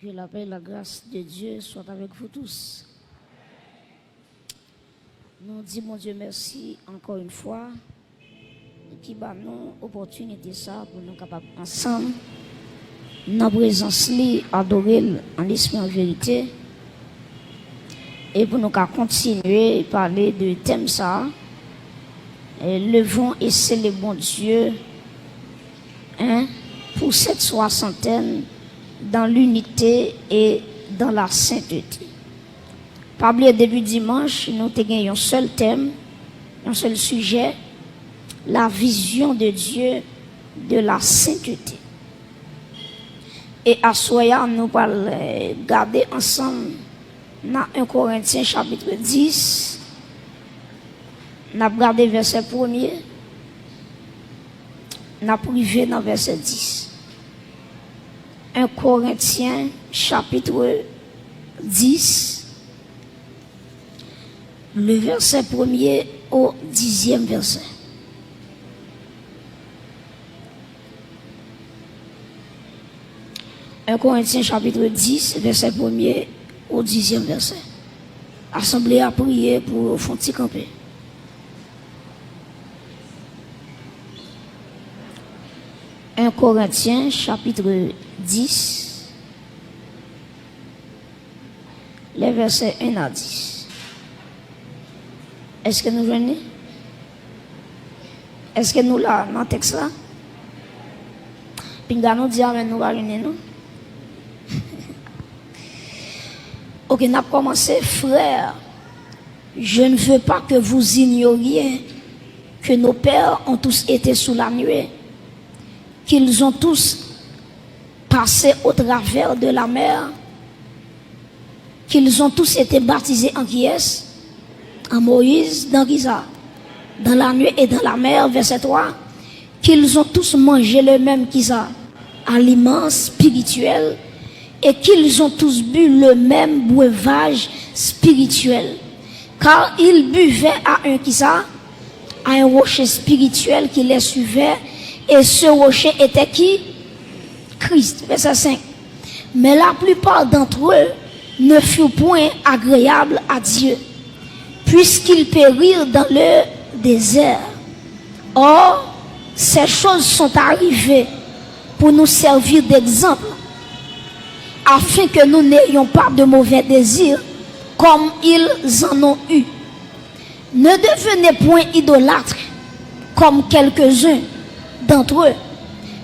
Que la paix et la grâce de Dieu soient avec vous tous. Nous disons, mon Dieu, merci encore une fois qui bat nous opportunité ça pour nous capables ensemble, dans la présence, adorer en l'esprit en vérité, et pour nous continuer à parler de thème ça, levons et célébrons Dieu pour cette soixantaine dans l'unité et dans la sainteté. Par le début dimanche, nous avons un seul thème, un seul sujet, la vision de Dieu de la sainteté. Et à soir, nous allons garder ensemble dans 1 Corinthiens chapitre 10. Nous allons regarder verset 1er. Nous allons privé dans verset 10. 1 Corinthiens chapitre 10, le verset 1er au 10e verset. Un Corinthiens chapitre 10, verset 1er au 10e verset. Assemblée à prier pour Fonti camper. Un Corinthiens chapitre 10, les versets 1 à 10. Est-ce que nous venons? Est-ce que nous là, dans le texte là? Puis nous disons, mais nous allons venir, non? Ok, nous avons commencé, frères. Je ne veux pas que vous ignoriez que nos pères ont tous été sous la nuée, qu'ils ont tous passé au travers de la mer, qu'ils ont tous été baptisés en qui est? En Moïse, dans Giza, dans la nuée et dans la mer, verset 3, qu'ils ont tous mangé le même Giza, aliment spirituel, et qu'ils ont tous bu le même breuvage spirituel, car ils buvaient à un Giza, à un rocher spirituel qui les suivait, et ce rocher était qui? Christ, verset 5. Mais la plupart d'entre eux ne furent point agréables à Dieu, puisqu'ils périrent dans le désert. Or, ces choses sont arrivées pour nous servir d'exemple, afin que nous n'ayons pas de mauvais désirs comme ils en ont eu. Ne devenez point idolâtres comme quelques-uns d'entre eux,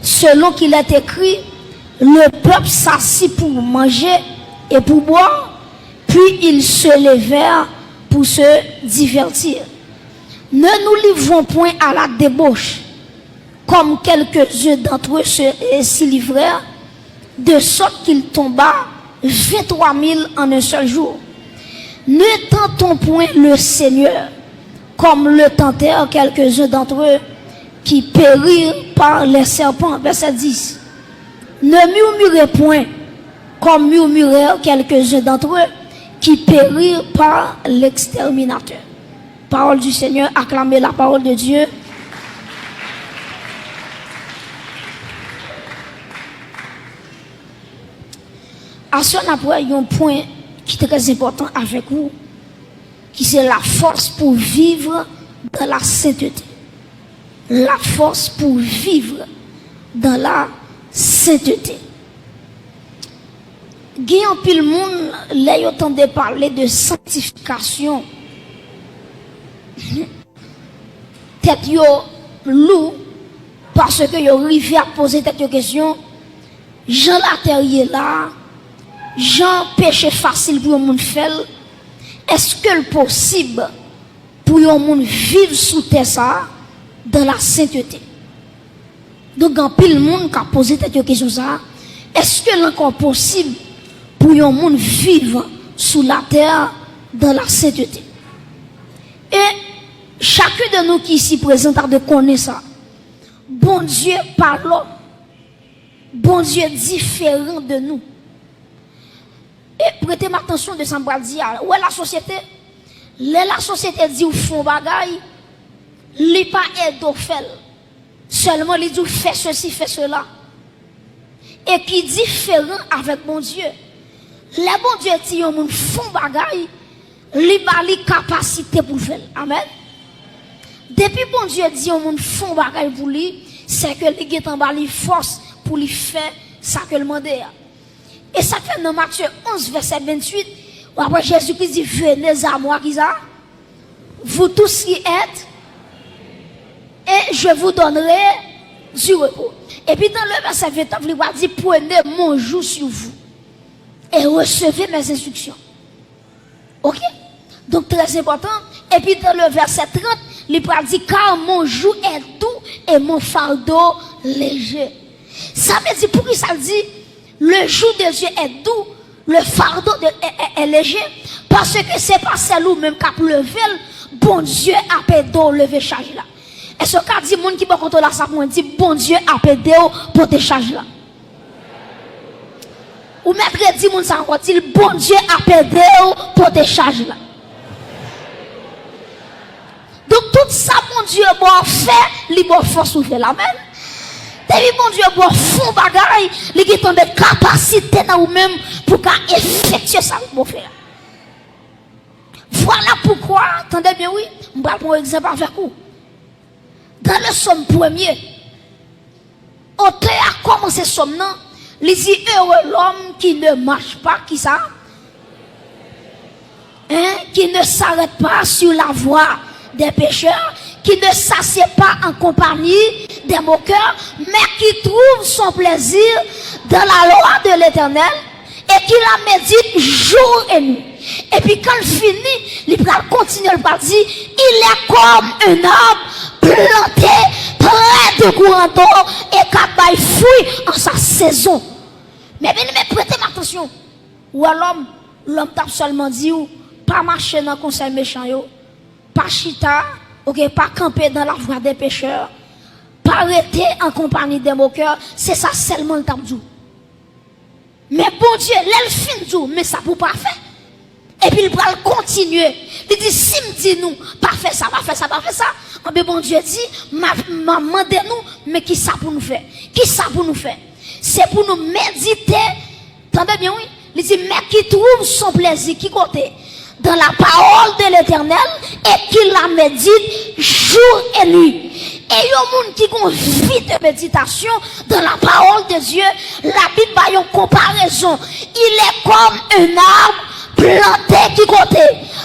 selon qu'il est écrit, le peuple s'assit pour manger et pour boire, puis ils se levèrent pour se divertir. Ne nous livrons point à la débauche, comme quelques-uns d'entre eux s'y livrèrent, de sorte qu'il tomba 23 000 en un seul jour. Ne tentons point le Seigneur, comme le tentèrent quelques-uns d'entre eux, qui périrent par les serpents. Verset 10. Ne murmurez point, comme murmurèrent quelques-uns d'entre eux, qui périrent par l'exterminateur. Parole du Seigneur, acclamez la parole de Dieu. À ce moment-là, il y a un point qui est très important avec vous, qui c'est la force pour vivre dans la sainteté. La force pour vivre dans la sainteté. Guillaume pile monde là entendait parler de sanctification. Tête yo loup parce que yo arrivé à poser cette question. Jean la terre là, Jean péché facile pour un monde faire. Est-ce que le possible pour un monde vivre sous terre ça dans la sainteté? Donc en pile monde qui a posé cette question ça, est-ce que l'encore possible pour un monde vivre sous la terre dans la sainteté? Et chacun de nous qui ici présent a de connaître ça. Bon Dieu parle, bon Dieu différent de nous. Et prêtez attention de ça, dire, où est la société? La société dit ou font bagaille, li pas aide au fait. Seulement il dit fais ceci, fais cela. Et qui est différent avec mon Dieu. Les bon Dieu dit yon moun font bagay, li ba li capacité pour le faire. Amen. Depuis bon Dieu dit yon moun font bagay pour lui, c'est que li gen en ba li force pour lui faire ça que le demande. Et ça fait dans Matthieu 11 verset 28, après Jésus-Christ dit venez à moi qui ça, vous tous qui êtes, et je vous donnerai du repos. Et puis dans le verset 29, il va dire prenez mon joug sur vous et recevez mes instructions. Ok? Donc très important. Et puis dans le verset 30, il va dire car mon joug est doux et mon fardeau léger. Ça veut dire pour qui ça dit le joug de Dieu est doux, le fardeau est léger, parce que c'est pas celle même qui a levé, bon Dieu a pédé lever charge là. Et ce cas dit monde qui va contrôler ça pour dire bon Dieu a pédé pour te charge là. Ou maître dit monde ça encore dit bon Dieu a pédé pour te charge là. Donc tout ça bon Dieu va faire, il va force ouvrir la main. Et bon Dieu va fond bagaille, il qui tombe capacité dans vous-même pour effectuer ça pour faire. Voilà pourquoi, attendez bien oui, on va prendre un exemple avec vous. Dans le somme premier, auteur a commencé somme non, il dit heureux l'homme qui ne marche pas, qui ça? Qui ne s'arrête pas sur la voie des pécheurs, qui ne s'assied pas en compagnie des moqueurs, mais qui trouve son plaisir dans la loi de l'Éternel et qui la médite jour et nuit. Et puis quand il finit, il va continuer à dire, il est comme un arbre planté près de courant d'eau et qui fruit en sa saison. Mais bien, prêtez attention. Ou alors, l'homme t'a seulement dit, pas marcher dans le conseil méchant, pas chita, ok, pas camper dans la voie des pécheurs, pas arrêter en compagnie des moqueurs, c'est ça seulement le tabdou. Mais bon Dieu, l'elfine dit, mais ça pour pas faire. Et puis il va continuer. Il dit, si me dit nous, pas faire ça, pas faire ça, pas faire ça. Mais bon Dieu dit, demandez-nous, mais qui ça pour nous faire? Qui ça pour nous faire? C'est pour nous méditer. Entendez bien, oui? Il dit, mais qui trouve son plaisir, qui côté? Dans la parole de l'Éternel et qui la médite jour et nuit. Et il y a un monde qui a une vie de méditation dans la parole de Dieu. La Bible a une comparaison. Il est comme un arbre planté qui côté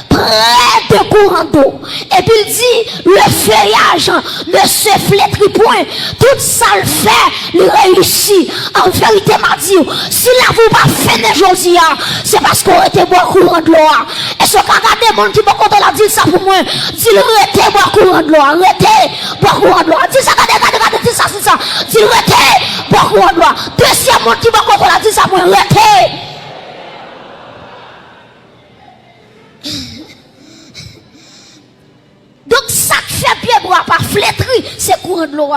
près de courant d'eau. Et puis il dit le feuillage ne se flétrit point. Tout ça le fait, il réussit. En vérité, m'a dit, si la vous pas fait aujourd'hui, c'est parce qu'on était boire courant de l'eau. Et ce qu'a regardé le monde qui va contre la dit ça pour moi, dit arrêtez boire courant de l'eau, arrêtez boire courant de l'eau. Dit ça, regardez, dit ça, c'est ça. Dit arrêtez boire courant de l'eau. Deuxième monde qui va contre la dit ça pour moi, arrêtez. Donc ça fait bien boire pas flétri, c'est courant de l'eau.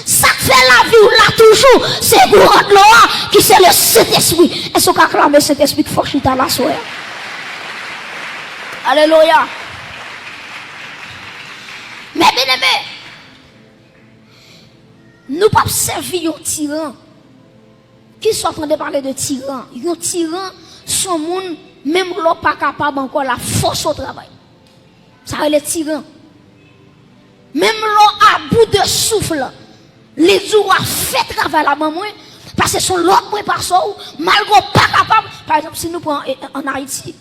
Ça fait la vie ou là toujours, c'est courant de l'eau qui c'est le Saint-Esprit. Est-ce qu'on acclame le Saint-Esprit qui faut chuter la soirée? Alléluia. Mais bien aimé, nous pas servir un tyran. Qui sont en train de parler de tyran? Un tyran, son monde, même l'on pas capable encore la force au travail. Ça va les tyran. Même l'on à bout de souffle, les jours a fait travail la maman, parce que son l'autre préparation, malgré pas capable. Par exemple, si nous prenons en Haïti,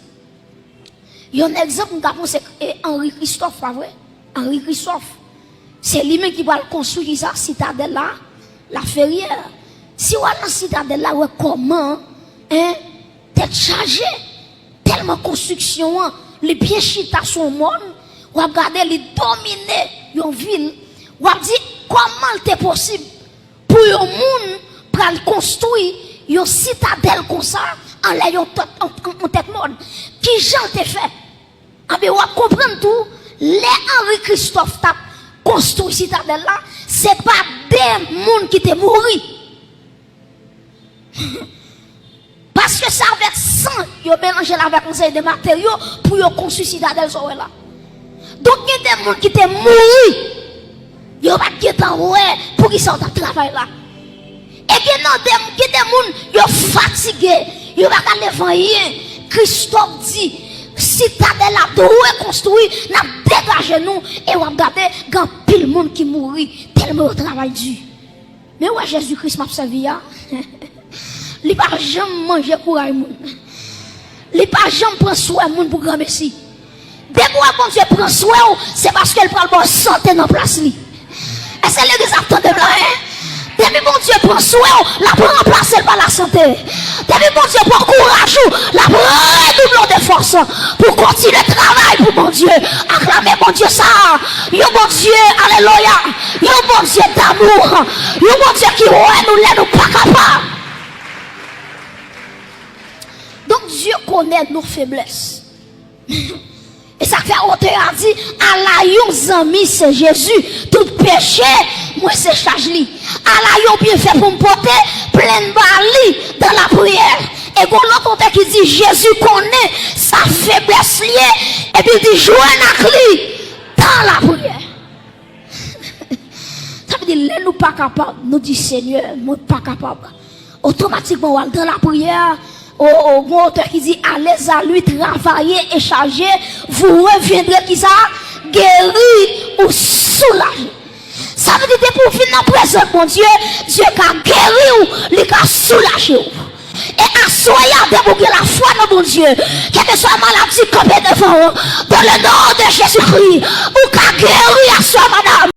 il y a un exemple, c'est Henri Christophe, pas vrai? Henri Christophe. C'est lui-même qui va construire ça, citadelle là, la ferrière. Si on a la citadelle là, comment, t'es chargé, tellement construction, les pieds chita son monde, ou regarder les dominer une ville, ou dit comment c'est possible pour un monde pour construire une citadelle comme ça en l'ayant en tête monde. Qui j'en t'ai fait? Ah ben, on comprend tout. Les Henri Christophe t'a construit citadelle là, c'est pas des monde qui t'est mouru. Parce que ça avec sang, ils ont mélangé avec un série de matériaux pour construire citadelle là. Donc il y a des gens qui t'ont mouru. Ils ont pas qui pour qu'ils sortent de travail là. Et qu'il y a des gens qui sont fatigués. Il va pas lever rien. Christophe dit, citadelle la doit construire, n'a dégagé nous et on va regarder quand pile monde qui mourit tellement au travail dur. Mais ouais Jésus-Christ m'a servi hein. Il pas jamais manger courage monde. Il pas jamais prendre soin monde pour grand messie. Dès que bon Dieu prend soin, c'est parce qu'elle prend bonne santé dans place li. Et c'est l'église attend de là hein. Depuis mon Dieu prend soin, la prend remplacer par la santé. Depuis mon Dieu prend courage, la prend redoublons de force pour continuer le travail pour mon Dieu. Acclamez mon Dieu ça. Yo mon Dieu, alléluia. Yo mon Dieu d'amour. Yo mon Dieu qui ouais nous nous pas capables. Donc Dieu connaît nos faiblesses. Et ça fait auteur a dit, à la yon ami c'est Jésus, tout péché, moi c'est charge li. À la yon bien fait pour me porter, plein de bali dans la prière. Et quand l'autre auteur qui dit, Jésus connaît sa faiblesse liée, et puis il dit, jouez avec lui dans la prière. Ça veut dire, nous pas capables, nous dit Seigneur, nous pas capables. Automatiquement, dans la prière, au bon auteur qui dit allez à lui travailler et charger, vous reviendrez qui ça guéri ou soulagé. Ça veut dire pour finir en présence mon Dieu, Dieu a guéri ou il a soulagé. Et assoyez pour que la foi dans mon Dieu, quelle que soit maladie campée devant, dans le nom de Jésus-Christ, ou qu'a guéri à soi madame.